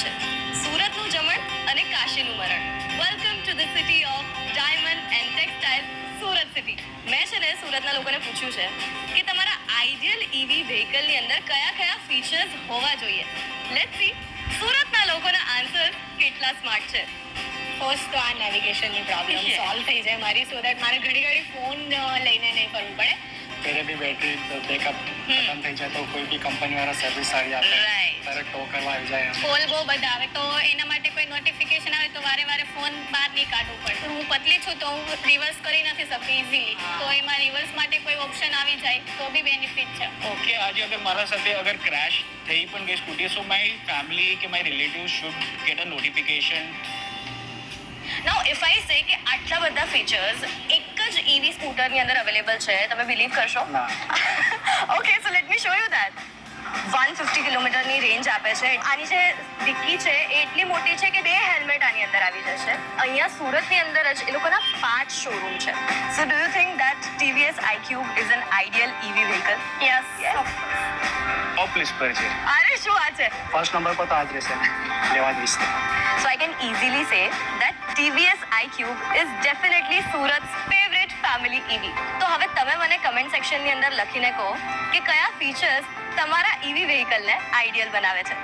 છે. સુરતનું જમણ અને કાશીનું મરણ. Welcome to the city of diamond and textile, Surat city. મેં છે ને સુરતના લોકોને પૂછ્યું છે કે તમારા આઈડિયલ ઈવી વ્હીકલની અંદર કયા કયા ફીચર્સ હોવા જોઈએ. લેટ્સ સી સુરતના લોકોના આન્સર કેટલા સ્માર્ટ છે. ફર્સ્ટ તો આ નેવિગેશનની પ્રોબ્લેમ સોલ્વ થઈ જાય મારી, સો દેટ મારે ઘડી ફોન લઈને નહીં ફરવું પડે. પહેલે બી બેટરી બેકઅપ ખતમ થઈ જાય તો કોઈ બી કંપનીવાળા સર્વિસ સારી આપે, રાઈટ. તરત ટો કરવા આવી જાય. કોલ બહુ બધા આવે તો એના માટે કોઈ નોટિફિકેશન આવે તો વારે ફોન બહાર નહીં કાઢવું પડે. હું પતલી છું તો હું રિવર્સ કરી નથી શકતી ઇઝીલી, તો એમાં રિવર્સ માટે કોઈ ઓપ્શન આવી જાય તો બી બેનિફિટ છે. ઓકે, આજે અગર મારા સાથે અગર ક્રેશ થઈ પણ ગઈ સ્કૂટી, સો માય ફેમિલી કે my relative should get a notification. Now if I સે કે આટલા બધા ફીચર્સ એક જ ઈવી સ્કૂટરની અંદર અવેલેબલ છે, તમે બિલીવ કરશો? ના. Okay, so let me show you that. 150 કિલોમીટરની રેન્જ આપે છે. આની જે ડિક્કી છે એ એટલી મોટી છે કે 2 હેલ્મેટ આની અંદર આવી જશે. અહીંયા સુરતની અંદર જ એ લોકોના 5 શોરૂમ છે. સો do you think that TVS iQube is an ideal EV vehicle? Yes. Top list પર છે. અરે શું વાત છે. ફર્સ્ટ નંબર પર તો આ જ રહેશે, લેવા જ વિશે. So I can easily say that TVS iQube is definitely Surat's favorite family EV. તો હવે તમે મને કમેન્ટ સેક્શનની અંદર લખીને કહો કે કયા ફીચર્સ તમારા EV વ્હીકલને આઈડિયલ બનાવે છે.